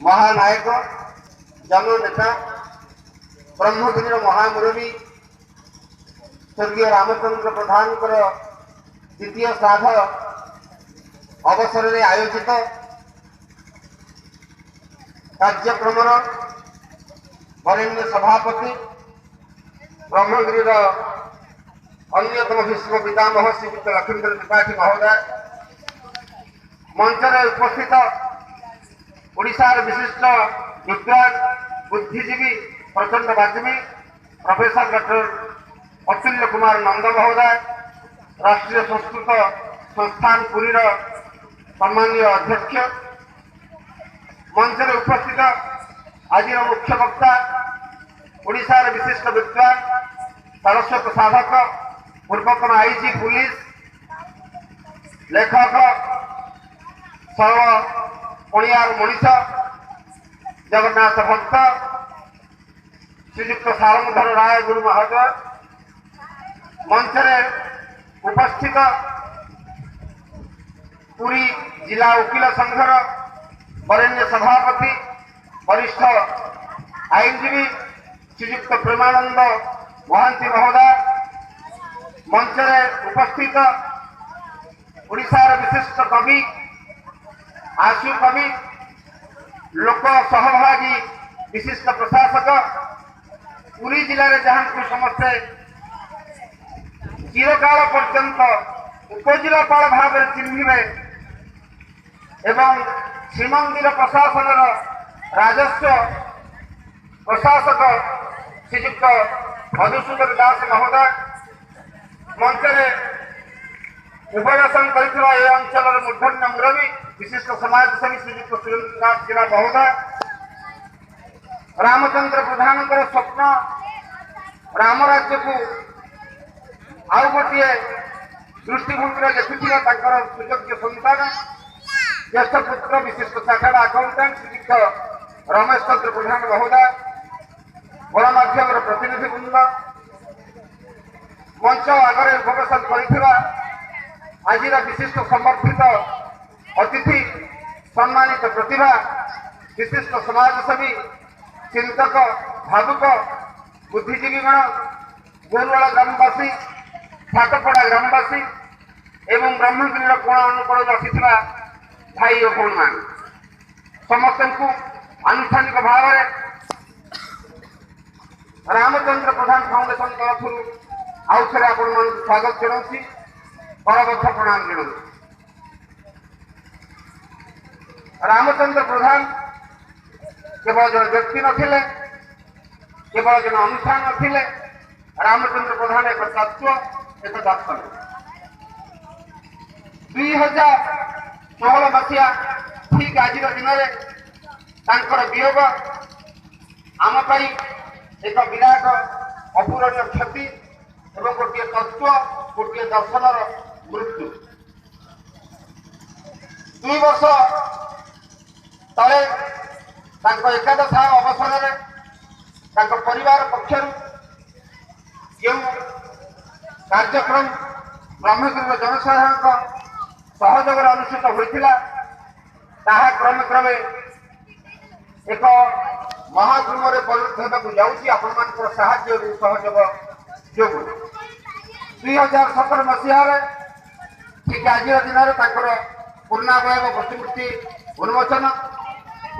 महानायक जननेता ब्रह्मगिरी महामुरबी स्वर्गीय रामचंद्र प्रधान द्वितीय श्राद्ध अवसर में आयोजित कार्यक्रम वरेण्य सभापति ब्रह्मगिरी अन्यतम भीष्म पितामह श्रीयुक्त लक्ष्मीधर त्रिपाठी महोदय, मंच में उपस्थित ओडिशार विशिष्ट विद्वान बुद्धिजीवी प्रचंड वाग्मी प्रोफेसर डॉक्टर अतुल्य कुमार नंद महोदय, राष्ट्रीय संस्कृत संस्थान पुरी सम्मानीय अध्यक्ष, मंच में उपस्थित आज मुख्य वक्ता ओडिशार विशिष्ट विद्वान सरस्वत साधक पूर्वतन आईजी पुलिस लेखक सर्व पणियार मनीष जगन्नाथ भक्त श्रीयुक्त सारंगधर राय गुरु महाजय, मंच में उपस्थित पुरी जिला वकील संघर वरेण्य सभापति वरिष्ठ आईनजीवी श्रीयुक्त प्रेमानंद महांती महोदय, मंच में उपस्थित ओडिशार विशिष्ट कवि आशु कवि लोक सहभागी विशिष्ट प्रशासक पुरी जिले में जहां को समस्ते चिरकाल पर्यंत उपजिलापाल भाव में चिन्हे एवं श्रीमंदिर प्रशासन राजस्व प्रशासक श्रीयुक्त मधुसूदन दास महोदय, मंच में उपवेशन कर अंचल मूर्धन्य मुरबी विशिष्ट समाजसेवी श्रीयुक्त सुरेंद्रनाथ जिला महोदय, रामचंद्र प्रधान स्वप्न राम राज्य को आउ गोटे दृष्टिभंगी देखुवा सुयोग्य सन्तान ज्येष्ठ पुत्र विशिष्ट चार्टर्ड अकाउंटेंट श्रीयुक्त रमेश चंद्र प्रधान महोदय, गणमाध्यम प्रतिनिधि वृंद, मंच आगे उपवेशन कर आज विशिष्ट समर्थित अतिथि सम्मानित प्रतिभा विशिष्ट समाजसेवी चिंतक भावुक बुद्धिजीवी गण गोरुवाड़ा ग्रामवासी फाटपड़ा ग्रामवासी एवं ब्रह्मगिरी कोण अनुकोण आसी भाई और भौणी मान समस्त को आनुष्ठानिक भाव में रामचंद्र प्रधान फाउंडेशन तरफ आउ थे आपण स्वागत जनाऊँ परबद्ध प्रणाम जनाऊँ। रामचंद्र प्रधान केवल जन व्यक्ति नथिले, केवल जन अनुष्ठान नथिले, रामचंद्र प्रधान एक तत्व एक दर्शन। 2016 मसीहा ठीक आज दिन में वियोग आम एक विराट अपूरणीय क्षति एवं गोटे तत्व गोटे दर्शन मृत्यु। 2 वर्ष तले एकादश अवसर में परिवार पक्षर जो कार्यक्रम ब्रह्मगिरी जनसाधारण सहयोग अनुष्ठित होता क्रमे क्रमे एक महाद्रुम परिणत होगा जाऊँगी सहयोग जो 2017 मसीह ठीक आज दिन में पूर्णावय प्रतिमूर्ति उन्मोचन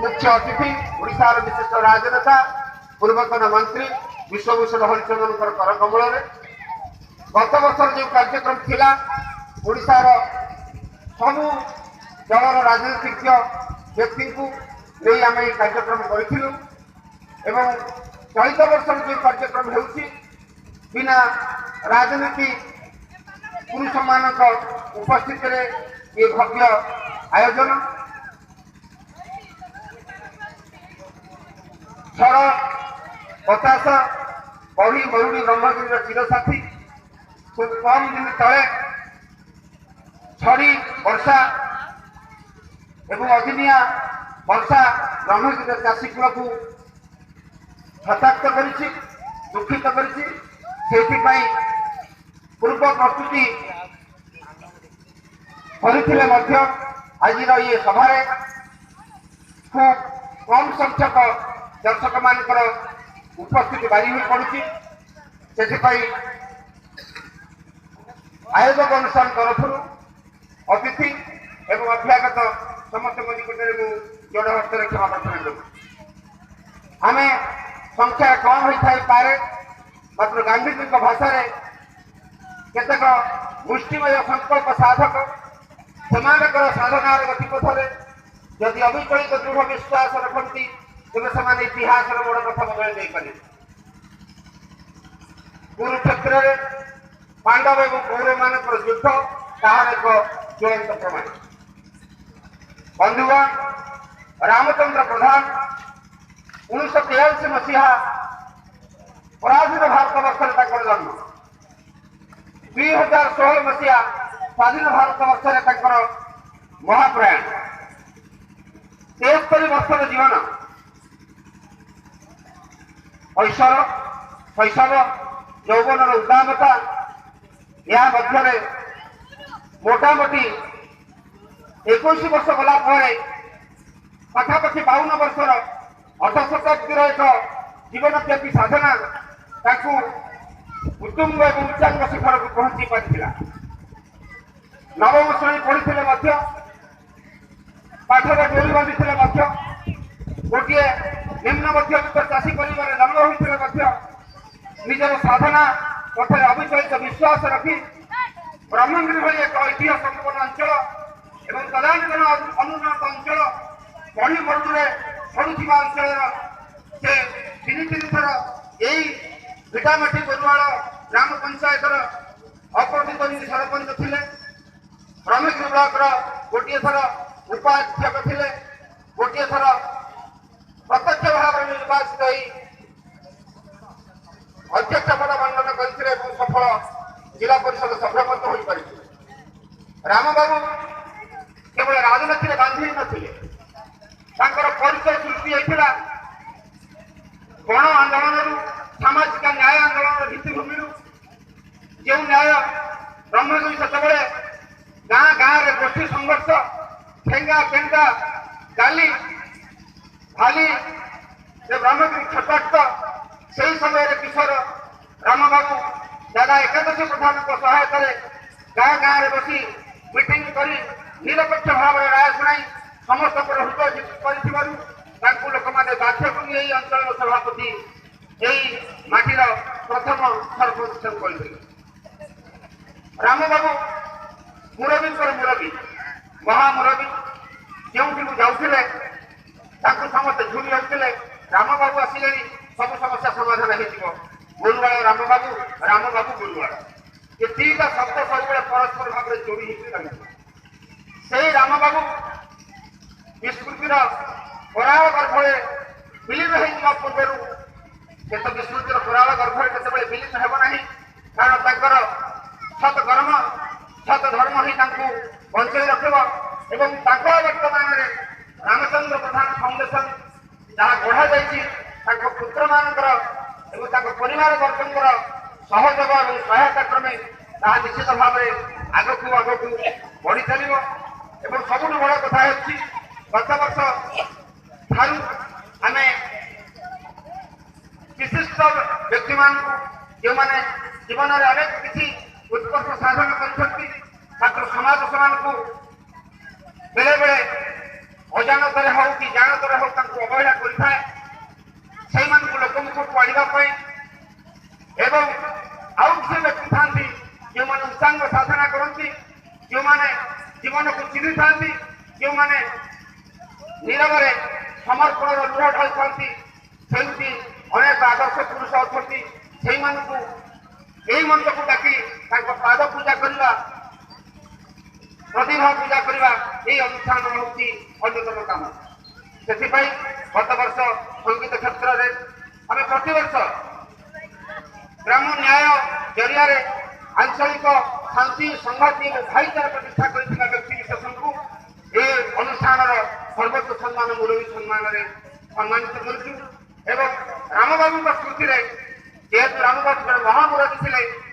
मुख्य अतिथि ओडिशार विशिष्ट राजनेता पूर्वतन मंत्री विश्वभूषण हरिचंदन करकमल गत वर्ष जो कार्यक्रम थिला ओडिशार सबू दलर राजनीतिज्ञ व्यक्ति को नहीं आम कार्यक्रम करूँ एवं चलित वर्ष जो कार्यक्रम हो बिना राजनीति पुरुष मान उपस्थित ये भव्य आयोजन छड़ पचास बढ़ी मरुड़ी ब्रह्मगिरी चिरसाथी खूब कम दिन तले छड़ी वर्षा एवं अदिनिया वर्षा ब्रह्मगिरी चाषी कूल को हताक्त कर दुखित कर पूर्व प्रस्तुति करथिले आज ये सभा खूब कम संख्यक दर्शक मानकर उपस्थिति बारी हो पड़ुची से आयोजक अनुष्ठान तरफ अतिथि एवं अभ्यागत समस्त निकट में जोड़ हस्तर क्षमा प्रार्थना करूँ। आम संख्या कम होता पारे मात्र गांधीजी भाषा केतक मुष्टिमय संकल्प साधक सेमानकर साधनार गतिपथरे जदि अविचलित दृढ़ विश्वास रखती तेज से इतिहास बड़ कथा बदल पारे। कुरुक्षेत्र में पांडव एवं कौरव मान युद्ध तार एक ज्वलंत प्रमाण। बंधुगण रामचंद्र प्रधान 1943 मसीहा पराधीन भारत वर्ष जन्म 2016 मसीहा स्वाधीन भारत वर्ष महाप्रयाण 73 वर्षर जीवन शैशव यौवन उद्दामता या मध्य मोटामोटी 21 वर्ष गला पाखापाखि 52 वर्षर अर्धशताब्दीर एक जीवनव्यापी साधना उत्तुंग और उच्चांग शिखर को पहुंची पारा। नवम श्रेणी पढ़ी पाठर डोरी बांधी गोटे निम्न मध्यवित्त चाषी परिवार जन्म होते निजर साधना पथर अविचलित विश्वास रखी ब्रह्मगिरी भली एक ऐतिह्य संपन्न अंचल एवं तदानीतन अनुन्नत अंचल बड़ी मरुड़े पड़ुवा अंचल से तीन थर यही भिटामाटी बरुआल ग्राम पंचायत अप्रतिद्वंदी सरपंच थे। ब्रह्मगिरी ब्लॉक गोटे थर उपाध्यक्ष थे, गोटे थर प्रत्यक्ष भाव में निर्वाचित अध्यक्ष पद बंटन करते सफल जिला परिषद सभ्य हो पारे। राम बाबू केवल राजनीति में बांधी नथिले, परिचय सृष्टि होता गण आंदोलन सामाजिक न्याय आंदोलन भित्तिभूमि जो न्याय ब्रह्मगिरी से गाँ गाँव गोष्ठी संघर्ष ठेंगा पेंगा गाली भाली ब्रह्मगिरी छटाक्त से समय किशोर राम बाबू दादा एकादशी प्रधान सहायता गाँ गाँव में बसी मीटिंग कर निरपेक्ष भाव में राय शुणाई समस्त हृदय जीत कर लोक मैंने बाध्य कर अंचल सभापति यही माटीर प्रथम सरपंच कर राम बाबू मुरबी मुरबी महामुरबी जो जाऊे समस्त झुरी होते राम बाबू आसिले सब समस्या समाधान हो गुरुवाड़ राम बाबू गुरुवाड़ ये तीन शब्द सब परस्पर भाव में जोड़ी रही से राम बाबू विस्मृतिर कराल गर्भे विलीन हो पूर्व तो विस्मृतिर कराल गर्भे केतबे विलीन हेब ना कारण सत कर्म सत धर्म ही बंचाई रख वर्तमान रामचंद्र प्रधान फाउंडेशन जहाँ गढ़ा जा पुत्र मानकर परिवार वर्ग सहयोग और सहायता क्रमे निश्चित भाव में आगक बढ़ी चलो। सबुठ बड़ कथा गत वर्ष ठारू आम विशिष्ट व्यक्ति मान जो मैंने जीवन में अनेक किसी उत्कर्ष साधन कर समाज से बेले बेले अजाणत हो कि जानत हो अवहेला करें लोक मुखक आने एवं आउ किसी व्यक्ति था जो मैंने उच्चांग साधना करती जो मैंने जीवन को चिन्ह था जो मैंने नीरव समर्पण लुह ढाई था सेमती अनेक आदर्श पुरुष अच्छा से मंच को डाकी पाद पूजा करवा प्रतिभा पूजा करवा यही अनुष्ठान हूँ अन्यतम काम से गत वर्ष संगीत क्षेत्र में आम प्रतिवर्ष ग्राम न्याय जरिया आंचलिक शांति संहति और भाईचारा प्रतिष्ठा कर व्यक्ति विशेष को ये अनुष्ठान सर्वोच्च सम्मान मुरबी सम्मान सम्मानित कर राम बाबू स्मृति जेहेतु राम बाबू जन महामुरबी थे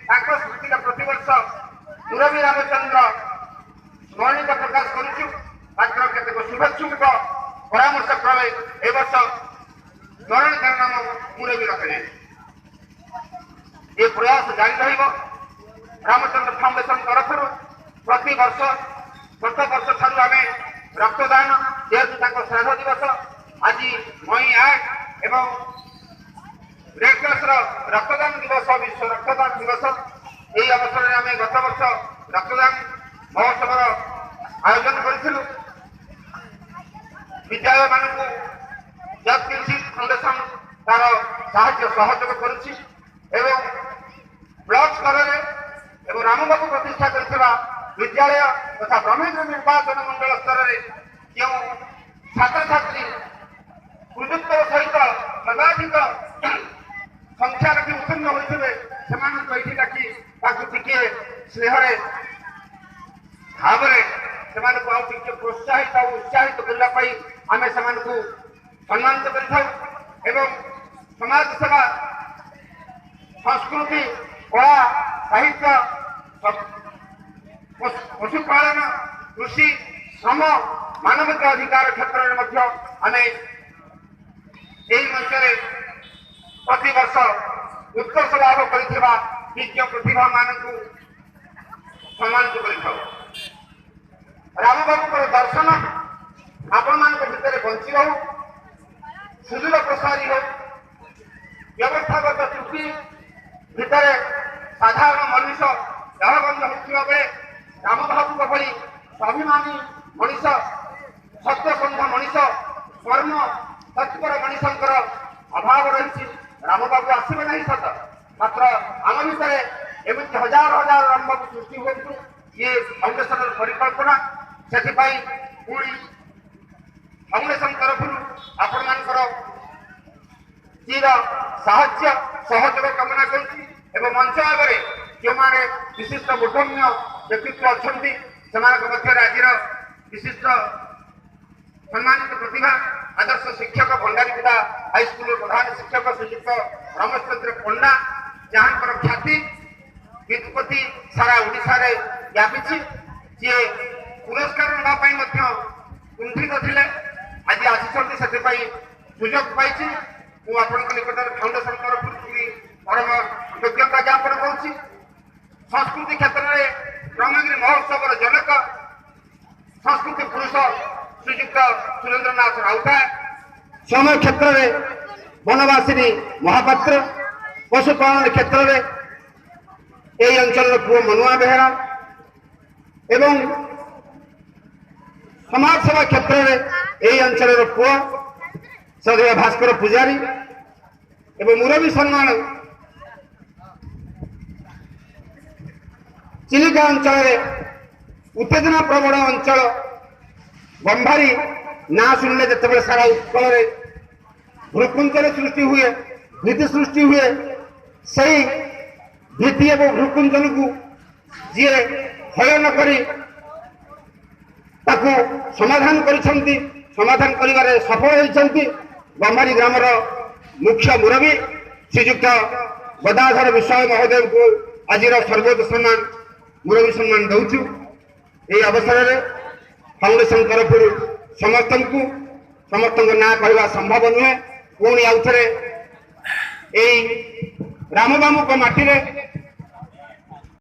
स्मृति प्रतिवर्ष मुरबी रामचंद्र स्मरणित प्रकाश करुचु मात्र केतक शुभेच्छुक परामर्श क्रमे ए वर्ष स्मरण नाम मुरबी रखे ये प्रयास जारी रामचंद्र फाउंडेशन तरफ प्रति वर्ष गत वर्ष ठार आम रक्तदान जेहेतु श्राद्ध दिवस आज मई 8 एवं रेड क्रॉस रक्तदान दिवस विश्व रक्तदान दिवस यही अवसर में आम गत वर्ष रक्तदान महोत्सव आयोजन करूँ विद्यालय मानक जब फाउंडेशन तार साहाय्य सहयोग करुच्ची ब्लॉक स्तर में रामबाबू प्रतिष्ठा करथिबा विद्यालय तथा ब्रह्मेन्द्र निर्वाचन मंडल स्तर में जो छात्र छात्री प्रयुक्त सहित सर्वाधिक संख्या रखी उत्तीर्ण होते से डाकी टे स्नेह भाव से प्रोत्साहित और उत्साहित करने आम से सम्मानित कर समाज सेवा संस्कृति कला साहित्य पशुपालन कृषि श्रम मानविक अधिकार क्षेत्र में आम यही मंच प्रति वर्ष उत्कर्ष लाभ कर विज्ञ प्रतिभा मान सम्मानित कर रामबाबू दर्शन आपण मान भितर बंची रो सुदूर प्रसारी हो व्यवस्थागत त्रुटि भितर साधारण मनुष्य जहबंद होता बेले रामबाबू भली स्वाभिमानी मनीष सत्यसंध मनीष कर्म तत्पर मनीषर अभाव रही रामबाबू आसवे ना सत मात्र आम भितर एमती हजार हजार रामबाबू सृष्टि हूँ ये फाउंडेशन परिकल्पना से पुणी फाउंडेशन तरफ आपण मानकर चीर साहाय्य सहयोग कामना कर मंच आगे जो मैंने विशिष्ट मूर्धन्य व्यक्तित्व अच्छा से आज विशिष्ट सम्मानित प्रतिभा आदर्श शिक्षक भंडारीपिता हाईस्कूल प्रधान शिक्षक श्रीयुक्त रमेश चंद्र पंडा जहाँ ख्याति व्युत्पत्ति सारा ओडिशा रे व्यापी जी पुरस्कार नापी कुंठित थे आज आसी सुजोग पाई निकट फाउंडेशन तरफ परम योग्यता ज्ञापन करुच्ची संस्कृति क्षेत्र में ब्रह्मगिरी महोत्सव जनक संस्कृति पुरुष श्रीयुक्त सुरेंद्रनाथ राउता श्रम क्षेत्र में वनवासिनी महापात्र पशुपालन क्षेत्र में यही अंचल पुओ मनुआ बेहरा एवं समाज सेवा क्षेत्र में यही अंचल पुओ सदैव भास्कर पूजारी एवं मुरबी सम्मान चिलिका अंचल उत्तेजना प्रबण अंचल बंभारी ना शुणिले जिते सारा उत्कल भ्रुकुंजर सृष्टि हुए भीति सृष्टि हुए सही भीति एवं भ्रुकुंजन को जी हय न करी ताकू समाधान करिसेंती समाधान करिवारे सफल होइसेंती बंभारी ग्रामर मुख्य मुरबी श्रीयुक्त गदाधर विश्वास महोदय को आज सर्वोच्च सम्मान मुरबी सम्मान दौचु यही अवसर में फाउंडेशन तरफ समस्त ना कहवा संभव नुहे पुणी आउ थे रामबाबू माटी